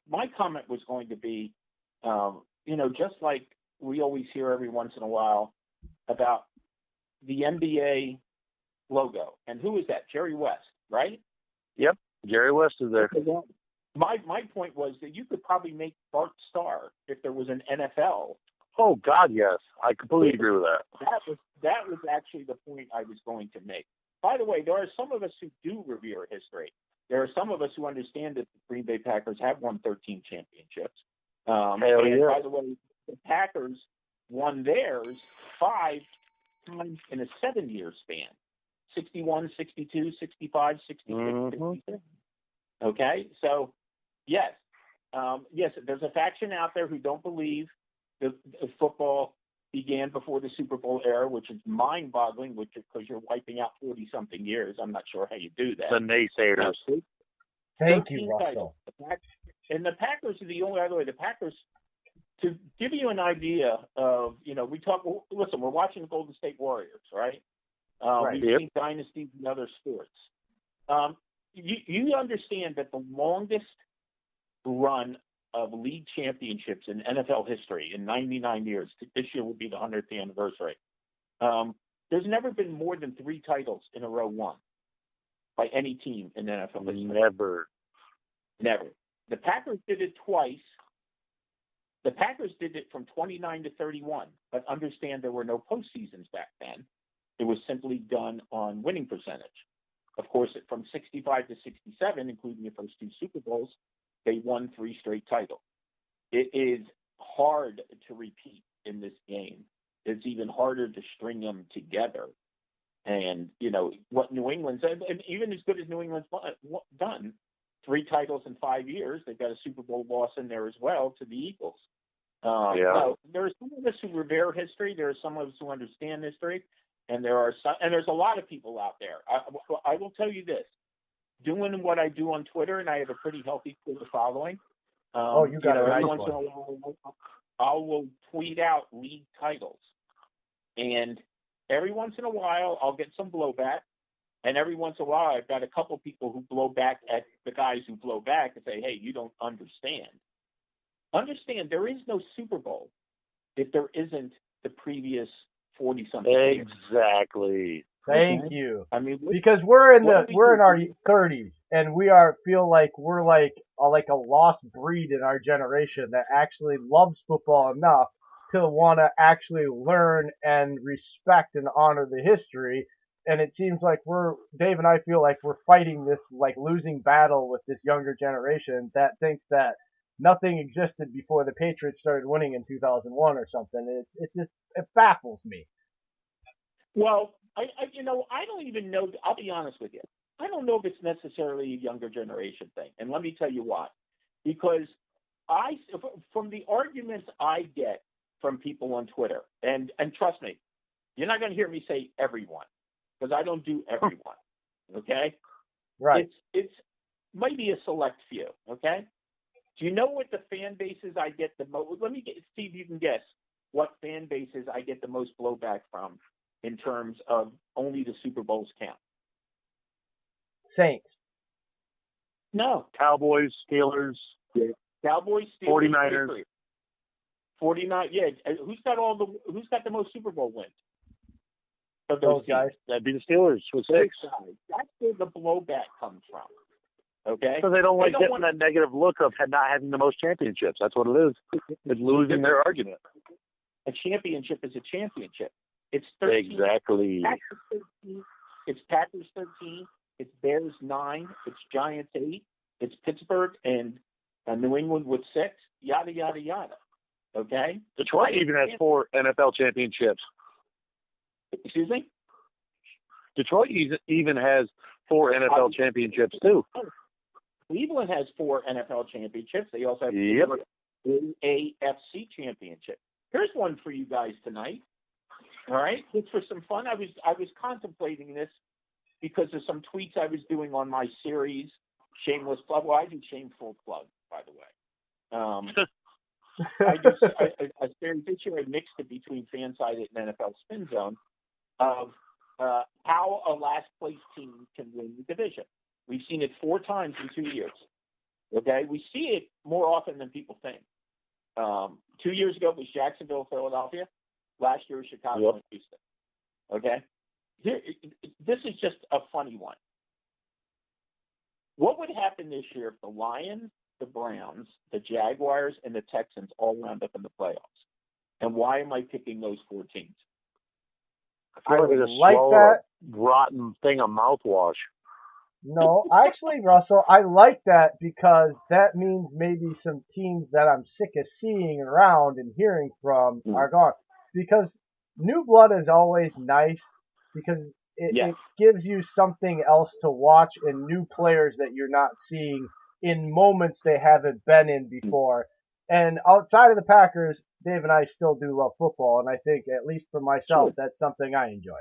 my comment was going to be, just like we always hear every once in a while about the NBA logo. And who is that? Jerry West, right? Yep. Jerry West is there. My point was that you could probably make Bart Starr if there was an NFL. Oh God, yes. I completely agree with that. That was actually the point I was going to make. By the way, there are some of us who do revere history. There are some of us who understand that the Green Bay Packers have won 13 championships. Hell and yeah. by the way, the Packers won theirs 5 times in a 7-year span. 61, 62, 65, 66, 67. Okay? So, yes. Yes, there's a faction out there who don't believe that football began before the Super Bowl era, which is mind-boggling, because you're wiping out 40-something years. I'm not sure how you do that. The naysayers. Thank you, Russell. And the Packers are the only other way. The Packers, to give you an idea of, listen, we're watching the Golden State Warriors, right? Right. We've seen dynasties in other sports. You understand that the longest run of league championships in NFL history in 99 years, this year will be the 100th anniversary. There's never been more than 3 titles in a row won by any team in NFL history. Never. The Packers did it twice. The Packers did it from 29 to 31, but understand there were no postseasons back then. It was simply done on winning percentage. Of course, from 65 to 67, including the first 2 Super Bowls, they won 3 straight titles. It is hard to repeat in this game. It's even harder to string them together. And, what New England's, and even as good as New England's done, 3 titles in 5 years, they've got a Super Bowl loss in there as well to the Eagles. So there are some of us who revere history. There are some of us who understand history. And there's a lot of people out there. I will tell you this. Doing what I do on Twitter, and I have a pretty healthy Twitter following. You got a nice once in a while, I will tweet out league titles. And every once in a while, I'll get some blowback. And every once in a while, I've got a couple people who blow back at the guys who blow back and say, hey, you don't understand. Understand, there is no Super Bowl if there isn't the previous 40-something years. Exactly. Thank you. I mean, because we're in our 30s, and we feel like we're like a lost breed in our generation that actually loves football enough to want to actually learn and respect and honor the history. And it seems like Dave and I feel like we're fighting this like losing battle with this younger generation that thinks that nothing existed before the Patriots started winning in 2001 or something. It baffles me. Well, I don't even know. I'll be honest with you. I don't know if it's necessarily a younger generation thing, and let me tell you why. Because from the arguments I get from people on Twitter, and trust me, you're not going to hear me say everyone, because I don't do everyone. Okay, right? It's maybe a select few. Okay. Do you know what the fan bases I get the most? Let me see if you can guess what fan bases I get the most blowback from in terms of only the Super Bowls count. Saints. No. Cowboys, Steelers. Yeah. Cowboys, Steelers. 49ers. 49. Yeah. Who's got the most Super Bowl wins? Of those guys. That'd be the Steelers with 6. That's where the blowback comes from. Okay. Because they don't like getting that negative look of not having the most championships. That's what it is. It's losing their argument. A championship is a championship. It's 13. Exactly. Packers 13. It's Packers 13. It's Bears 9. It's Giants 8. It's Pittsburgh and New England with 6. Yada yada yada. Okay. Detroit even has 4 NFL championships. Excuse me. Detroit even has 4 NFL championships too. Cleveland has 4 NFL championships. They also have an AFC championship. Here's one for you guys tonight. All right, just for some fun. I was contemplating this because of some tweets I was doing on my series, Shameless Plug. Well, I do Shameful Plug, by the way. I series this year. I mixed it between Fansided and NFL Spin Zone of how a last place team can win the division. We've seen it 4 times in 2 years. Okay, we see it harder than people think. 2 years ago it was Jacksonville, Philadelphia. Last year was Chicago and Houston. Okay? This is just a funny one. What would happen this year if the Lions, the Browns, the Jaguars, and the Texans all wound up in the playoffs? And why am I picking those 4 teams? I feel like that rotten thing of mouthwash. No, actually, Russell, I like that because that means maybe some teams that I'm sick of seeing around and hearing from are gone. Because new blood is always nice because it gives you something else to watch and new players that you're not seeing in moments they haven't been in before. And outside of the Packers, Dave and I still do love football, and I think, at least for myself, that's something I enjoy.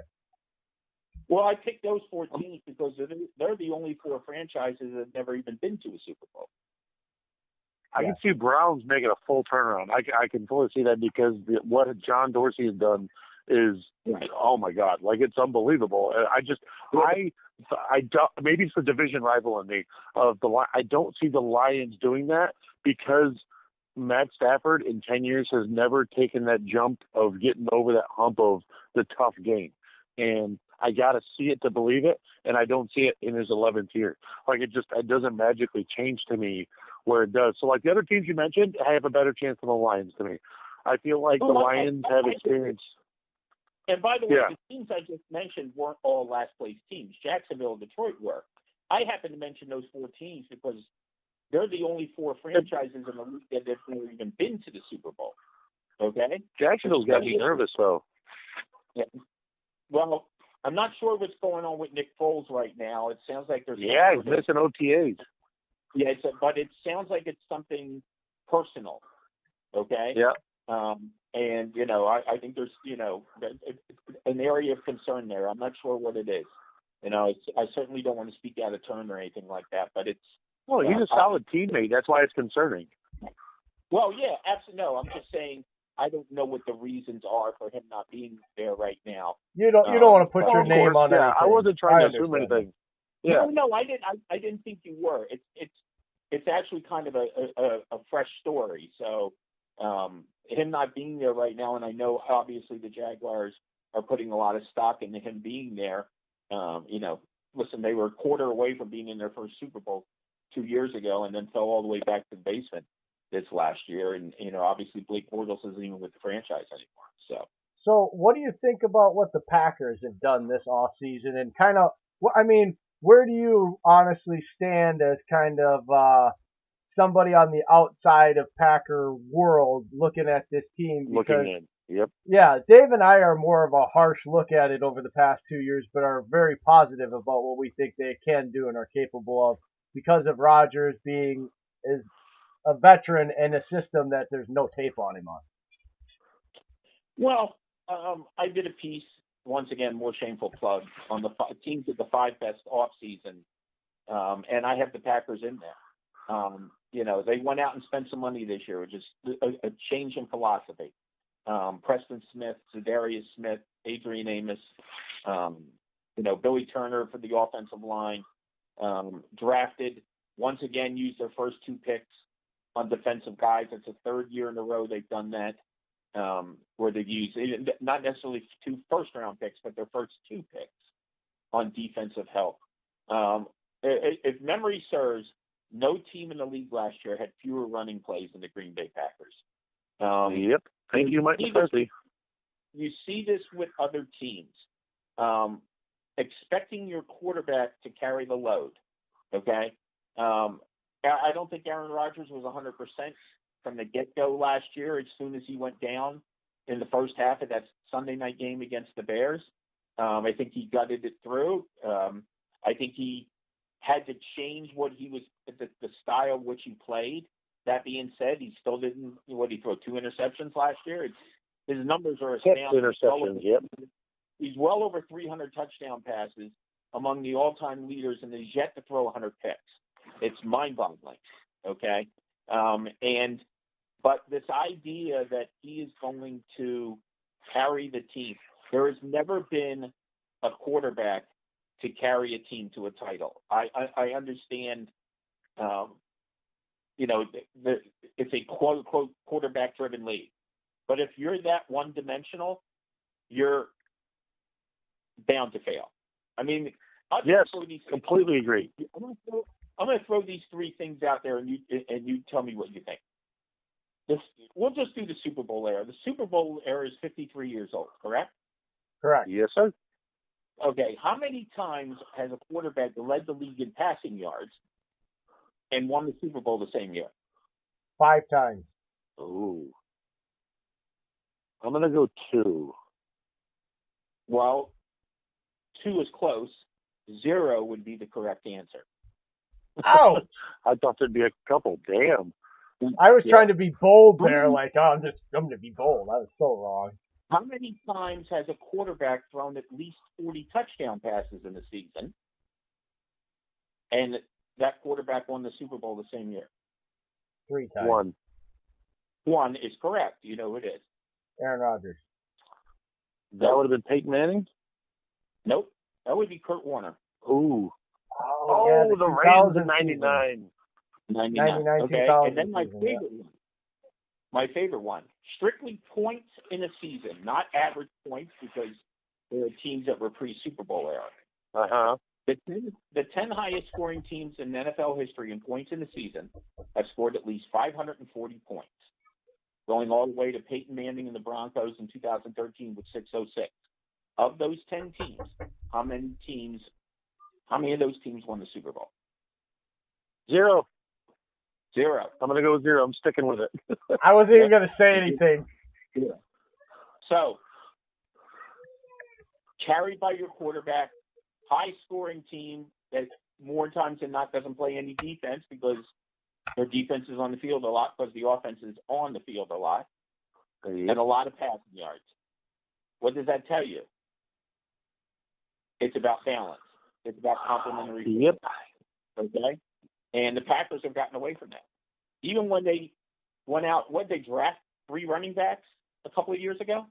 Well, I picked those 4 teams because they're the only 4 franchises that have never even been to a Super Bowl. I can see Browns making a full turnaround. I can fully see that because what John Dorsey has done is, oh my God, like it's unbelievable. I don't, maybe it's the division rival in me of I don't see the Lions doing that because Matt Stafford in 10 years has never taken that jump of getting over that hump of the tough game. And I got to see it to believe it, and I don't see it in his 11th year. Like, it doesn't magically change to me where it does. So, like, the other teams you mentioned, I have a better chance than the Lions to me. I feel like the Lions have experience. And by the way, the teams I just mentioned weren't all last-place teams. Jacksonville and Detroit were. I happen to mention those 4 teams because they're the only 4 franchises in the league that have never even been to the Super Bowl. Okay? Jacksonville's got me nervous, though. Yeah. Well, I'm not sure what's going on with Nick Foles right now. It sounds like there's he's missing OTAs. Yeah, but it sounds like it's something personal. Okay. Yeah. And I think there's an area of concern there. I'm not sure what it is. I certainly don't want to speak out of turn or anything like that, but it's. Well, he's a solid teammate. That's why it's concerning. Well, yeah, absolutely. No, I'm just saying. I don't know what the reasons are for him not being there right now. You don't want to put your name on anything. I wasn't trying to assume anything. Yeah. No, I didn't. I didn't think you were. It's actually kind of a fresh story. So him not being there right now, and I know obviously the Jaguars are putting a lot of stock into him being there. Listen, they were a quarter away from being in their first Super Bowl 2 years ago, and then fell all the way back to the basement this last year, and obviously Blake Bortles isn't even with the franchise anymore. So what do you think about what the Packers have done this offseason, and kind of, where do you honestly stand as kind of somebody on the outside of Packer world looking at this team? Looking in, yep. Yeah, Dave and I are more of a harsh look at it over the past 2 years, but are very positive about what we think they can do and are capable of because of Rodgers being a veteran in a system that there's no tape on him on. Well, I did a piece, once again, more shameful plug, on the teams of the 5 best off season, and I have the Packers in there. They went out and spent some money this year, which is a change in philosophy. Preston Smith, Zadarius Smith, Adrian Amos, Billy Turner for the offensive line, drafted, once again, used their first 2 picks on defensive guys. It's the 3rd year in a row they've done that, where they've used not necessarily 2 first-round picks, but their first 2 picks on defensive help. If memory serves, no team in the league last year had fewer running plays than the Green Bay Packers. Yep. Thank you, Mike McCarthy. You see this with other teams. Expecting your quarterback to carry the load, okay? I don't think Aaron Rodgers was 100% from the get-go last year as soon as he went down in the first half of that Sunday night game against the Bears. I think he gutted it through. I think he had to change what he was, the style which he played. That being said, he still didn't, he throw 2 interceptions last year? His numbers are astounding. 6 interceptions, yep. He's well over 300 touchdown passes, among the all-time leaders, and he's yet to throw 100 picks. It's mind-boggling, okay? But this idea that he is going to carry the team, there has never been a quarterback to carry a team to a title. I understand it's a quote unquote quarterback driven league. But if you're that one dimensional, you're bound to fail. I mean, yes, completely agree. I'm going to throw these three things out there, and you tell me what you think. We'll just do the Super Bowl era. The Super Bowl era is 53 years old, correct? Correct. Yes, sir. Okay. How many times has a quarterback led the league in passing yards and won the Super Bowl the same year? 5 times. Ooh. I'm going to go 2. Well, 2 is close. 0 would be the correct answer. Ouch! I thought there'd be a couple. Damn. I was trying to be bold there, like, I'm going to be bold. I was so wrong. How many times has a quarterback thrown at least 40 touchdown passes in a season, and that quarterback won the Super Bowl the same year? 3 times. 1. 1 is correct. You know who it is. Aaron Rodgers. That would have been Peyton Manning? Nope. That would be Kurt Warner. Ooh. Oh, yeah, the Rams in 99. 99. Okay. And then my favorite one. Strictly points in a season, not average points, because there are teams that were pre-Super Bowl era. Uh-huh. The 10 highest scoring teams in NFL history in points in the season have scored at least 540 points, going all the way to Peyton Manning and the Broncos in 2013 with 606. Of those 10 teams, how many of those teams won the Super Bowl? 0. 0. I'm going to go with 0. I'm sticking with it. I wasn't even going to say anything. Yeah. So, carried by your quarterback, high-scoring team that more times than not doesn't play any defense because their defense is on the field a lot because the offense is on the field a lot, and a lot of passing yards. What does that tell you? It's about balance. It's about complementary. Yep. Okay? And the Packers have gotten away from that. Even when they went out, they draft 3 running backs a couple of years ago?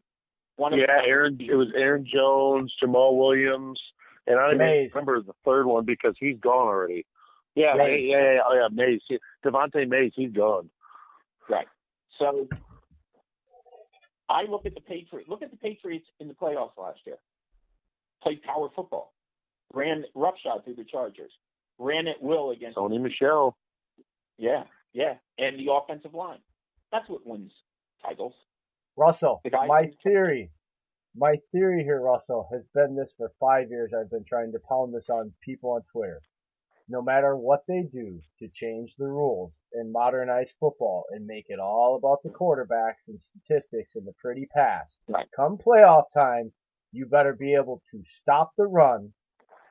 It was Aaron Jones, Jamal Williams, and I don't even remember the third one because he's gone already. Yeah, Mays. Devontae Mays, he's gone. Right. So I look at the Patriots. Look at the Patriots in the playoffs last year. Played power football. Ran roughshod through the Chargers. Ran at will against Sony Michel. Yeah. And the offensive line. That's what wins titles. Russell, my theory here, Russell, has been this for 5 years. I've been trying to pound this on people on Twitter. No matter what they do to change the rules and modernize football and make it all about the quarterbacks and statistics and the pretty pass, right. Come playoff time, you better be able to stop the run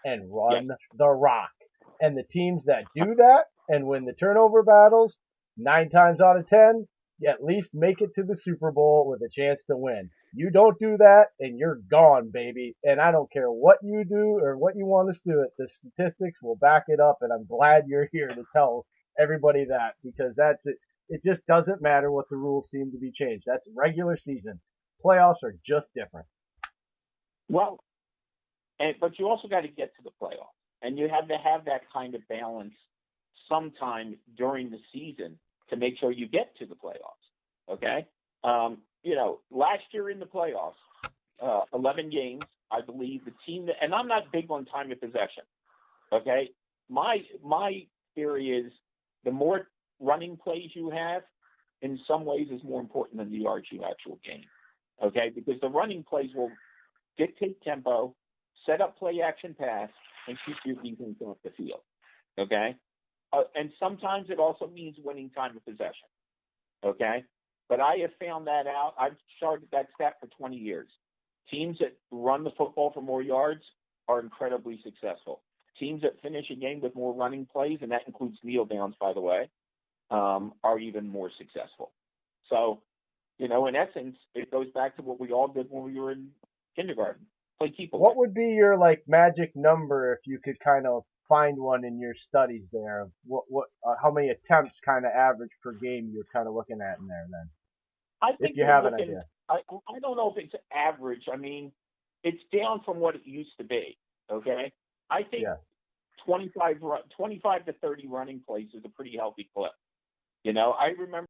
and run the rock. And the teams that do that and win the turnover battles, 9 times out of 10, you at least make it to the Super Bowl with a chance to win. You don't do that, and you're gone, baby. And I don't care what you do or what you want us to do it. The statistics will back it up, and I'm glad you're here to tell everybody that, because that's it. It just doesn't matter what the rules seem to be changed. That's regular season. Playoffs are just different. Well, but you also got to get to the playoffs, and you have to have that kind of balance sometime during the season to make sure you get to the playoffs. Okay? Last year in the playoffs, 11 games, I believe the team that, and I'm not big on time of possession. Okay? My theory is the more running plays you have, in some ways is more important than the yards you actually gain. Okay? Because the running plays will dictate tempo, set up play action pass, and keep your defense off the field. Okay? And sometimes it also means winning time of possession. Okay? But I have found that out. I've charted that stat for 20 years. Teams that run the football for more yards are incredibly successful. Teams that finish a game with more running plays, and that includes kneel downs, by the way, are even more successful. So, in essence, it goes back to what we all did when we were in kindergarten. Play keep away. What would be your magic number if you could kind of find one in your studies there? How many attempts kind of average per game you're kind of looking at in there then? I think if you have an idea. I don't know if it's average. I mean, it's down from what it used to be. Okay, I think 25 to 30 running plays is a pretty healthy clip. You know, I remember